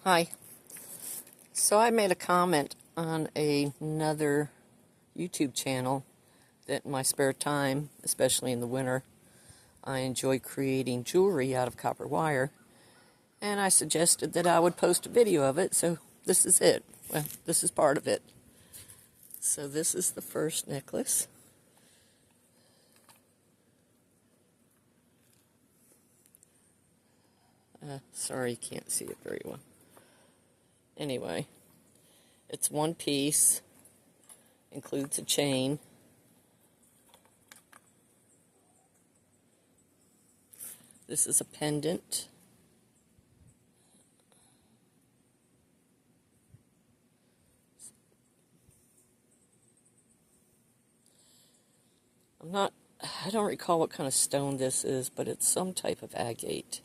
Hi. So I made a comment on another YouTube channel that in my spare time, especially in the winter, I enjoy creating jewelry out of copper wire. And I suggested that I would post a video of it, so this is it. Well, this is part of it. So this is the first necklace. Sorry you can't see it very well. Anyway, it's one piece, includes a chain. This is a pendant. I don't recall what kind of stone this is, but it's some type of agate.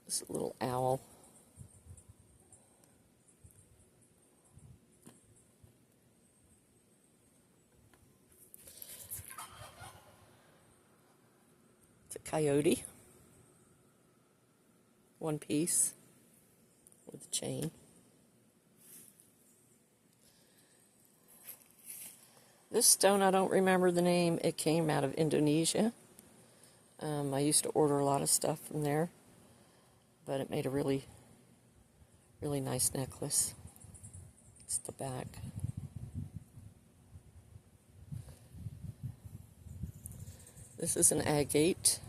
This little owl. It's a coyote. One piece with a chain. This stone, I don't remember the name. It came out of Indonesia. I used to order a lot of stuff from there, but it made a really, really nice necklace. It's the back. This is an agate.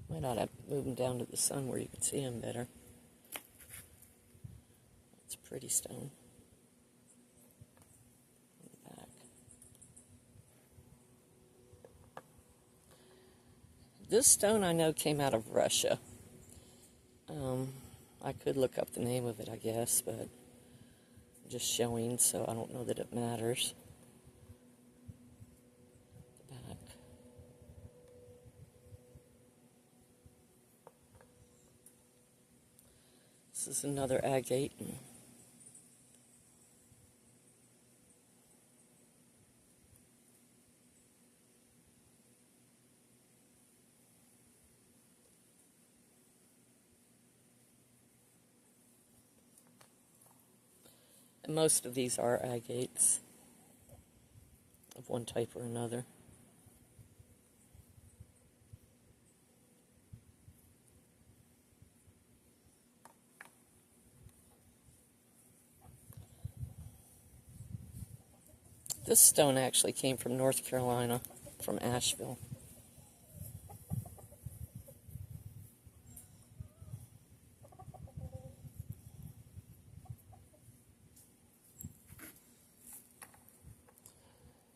Might ought to move them down to the sun where you can see them better. It's a pretty stone. Back. This stone I know came out of Russia. I could look up the name of it, I guess, but I'm just showing, so I don't know that it matters. Back. This is another agate. And most of these are agates of one type or another. This stone actually came from North Carolina, from Asheville.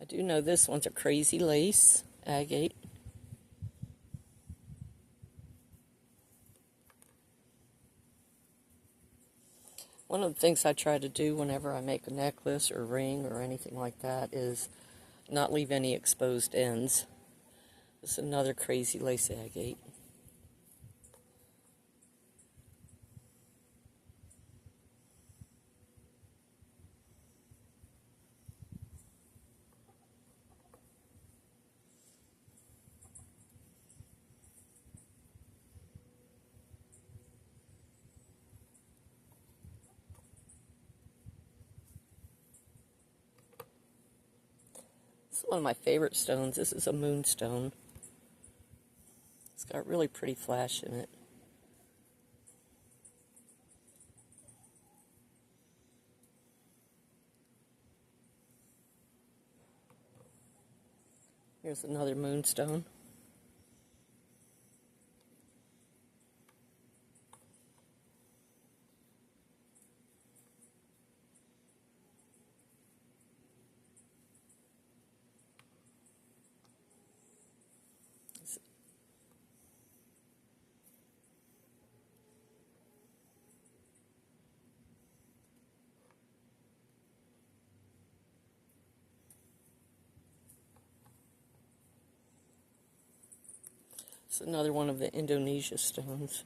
I do know this one's a crazy lace agate. One of the things I try to do whenever I make a necklace or ring or anything like that is not leave any exposed ends. This is another crazy lace agate. This is one of my favorite stones. This is a moonstone. It's got really pretty flash in it. Here's another moonstone. It's another one of the Indonesia stones.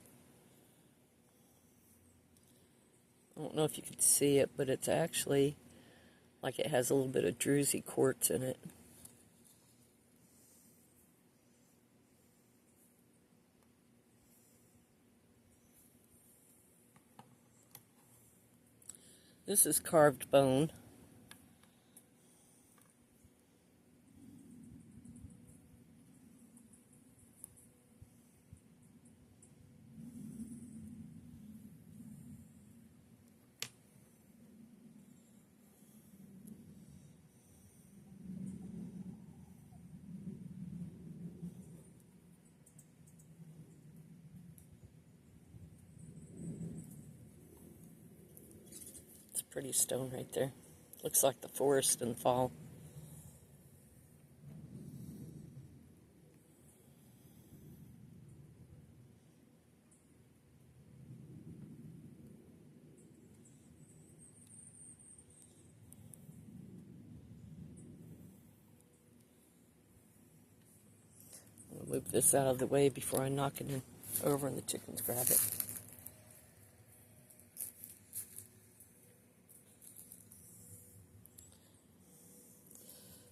I don't know if you can see it, but it's actually like it has a little bit of druzy quartz in it. This is carved bone. It's a pretty stone right there. Looks like the forest in fall. I'll move this out of the way before I knock it over and the chickens grab it.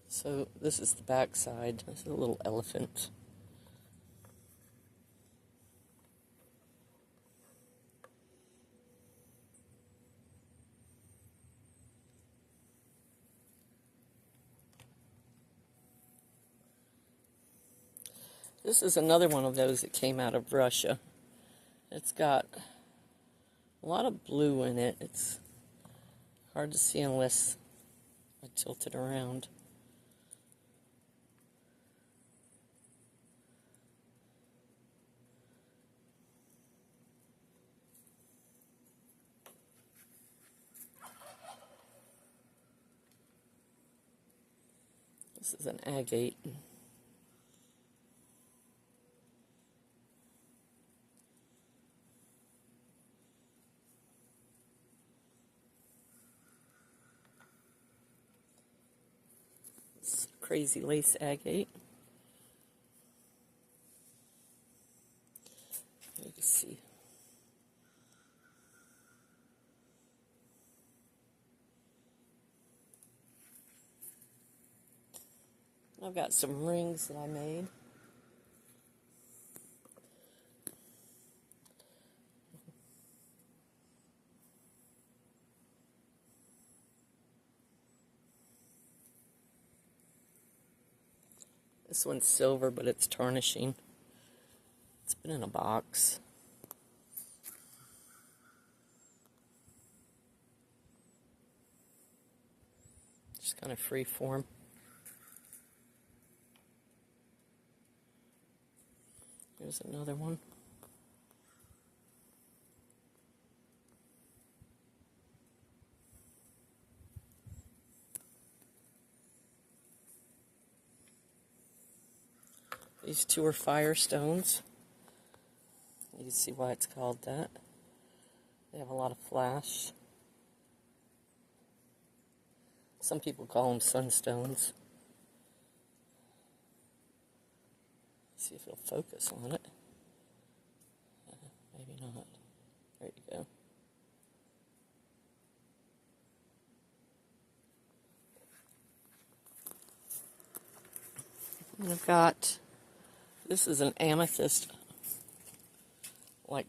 So this is the back side. This is a little elephant. This is another one of those that came out of Russia. It's got a lot of blue in it. It's hard to see unless I tilt it around. This is an agate. It's crazy lace agate. You can see. I've got some rings that I made. This one's silver, but it's tarnishing. It's been in a box. Just kind of free form. Here's another one. These two are firestones. You can see why it's called that. They have a lot of flash. Some people call them sunstones. See if it'll focus on it. Maybe not. There you go. And I've got, this is an amethyst, like,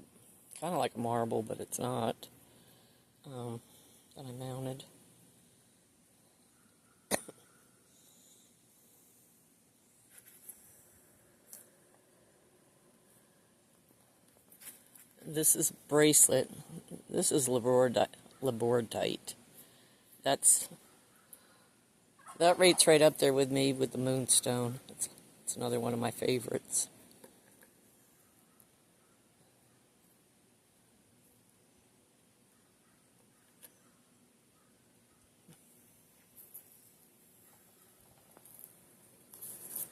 kind of like marble, but it's not, that I mounted. This is bracelet. This is labradorite. That rates right up there with me with the moonstone. It's another one of my favorites.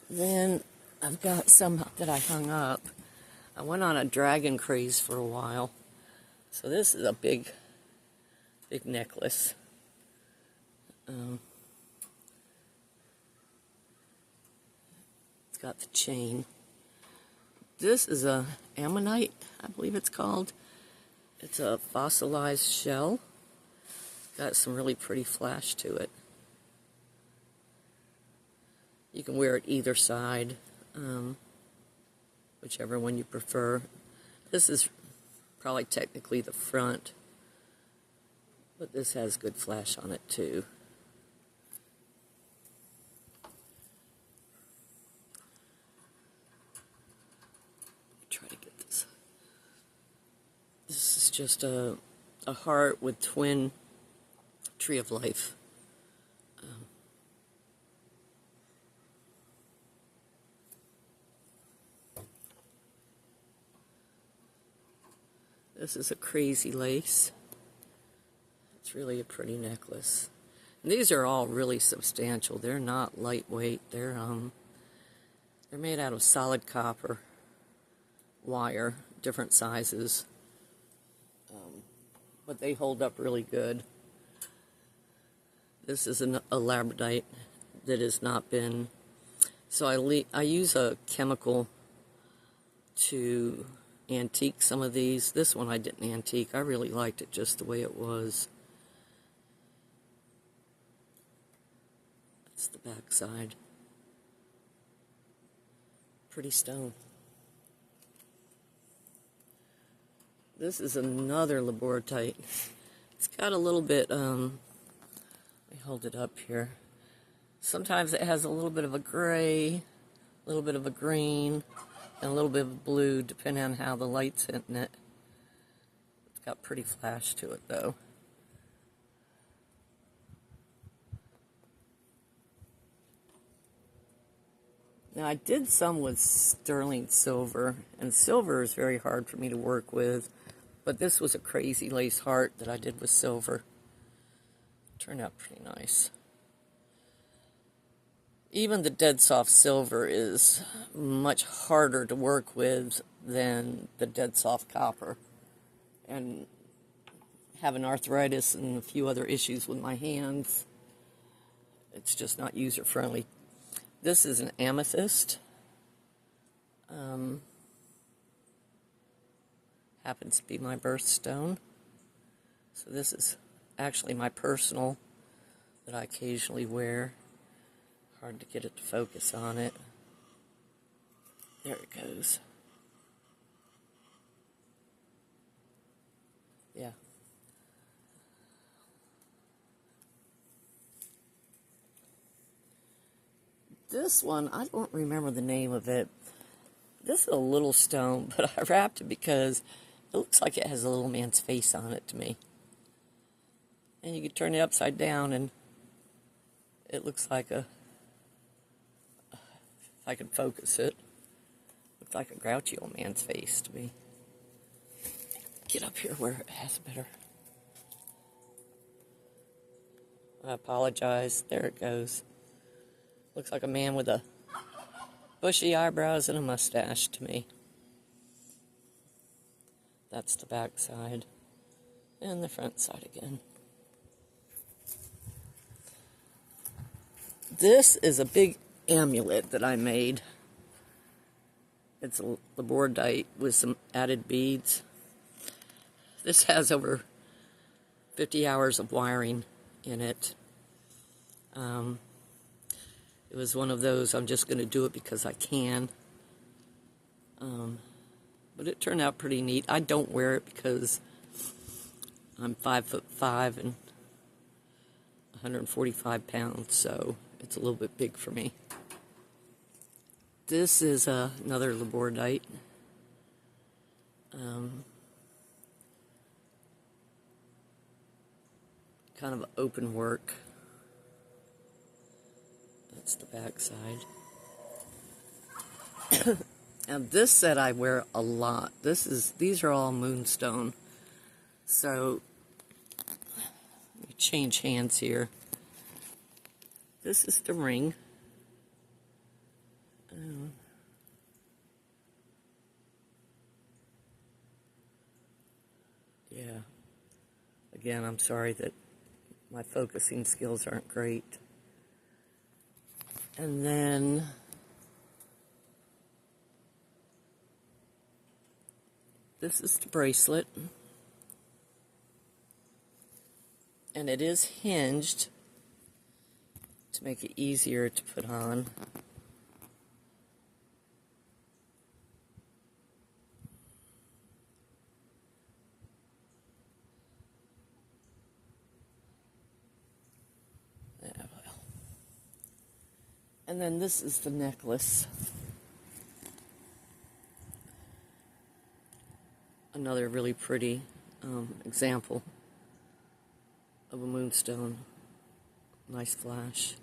Then I've got some that I hung up. I went on a dragon craze for a while. So this is a big necklace. It's got the chain. This is a ammonite, I believe it's called. It's a fossilized shell. Got some really pretty flash to it. You can wear it either side, whichever one you prefer. This is probably technically the front. But this has good flash on it too. Try to get this. This is just a heart with twin tree of life. This is a crazy lace. It's really a pretty necklace. And these are all really substantial. They're not lightweight. They're made out of solid copper wire, different sizes. But they hold up really good. This is a labradorite that has not been... So I use a chemical to antique some of these. This one I didn't antique. I really liked it just the way it was. That's the back side. Pretty stone. This is another labradorite. It's got a little bit, let me hold it up here. Sometimes it has a little bit of a gray, a little bit of a green, and a little bit of blue, depending on how the light's hitting it. It's got pretty flash to it, though. Now, I did some with sterling silver, and silver is very hard for me to work with, but this was a crazy lace heart that I did with silver. Turned out pretty nice. Even the dead soft silver is much harder to work with than the dead soft copper. And having arthritis and a few other issues with my hands, it's just not user-friendly. This is an amethyst. Happens to be my birthstone. So this is actually my personal that I occasionally wear. Hard to get it to focus on it. There it goes. Yeah. This one, I don't remember the name of it. This is a little stone, but I wrapped it because it looks like it has a little man's face on it to me. And you can turn it upside down and it looks like a, if I can focus it, looks like a grouchy old man's face to me. Get up here where it has better. I apologize. There it goes. Looks like a man with a bushy eyebrows and a mustache to me. That's the back side. And the front side again. This is a big amulet that I made. It's a labradorite with some added beads. This has over 50 hours of wiring in it. It was one of those, I'm just going to do it because I can. But it turned out pretty neat. I don't wear it because I'm 5'5" and 145 pounds, so it's a little bit big for me. This is another labradorite. Kind of open work. That's the back side. Now this set I wear a lot. These are all moonstone. So let me change hands here. This is the ring. Yeah. Again, I'm sorry that my focusing skills aren't great. And then this is the bracelet. And it is hinged to make it easier to put on. And then this is the necklace. Another really pretty example of a moonstone. Nice flash.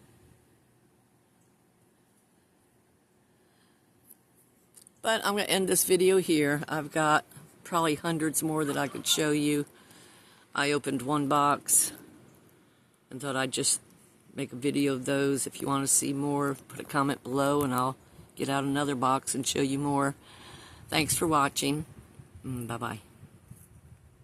But I'm going to end this video here. I've got probably hundreds more that I could show you. I opened one box and thought I'd just make a video of those. If you want to see more, put a comment below and I'll get out another box and show you more. Thanks for watching. Bye-bye.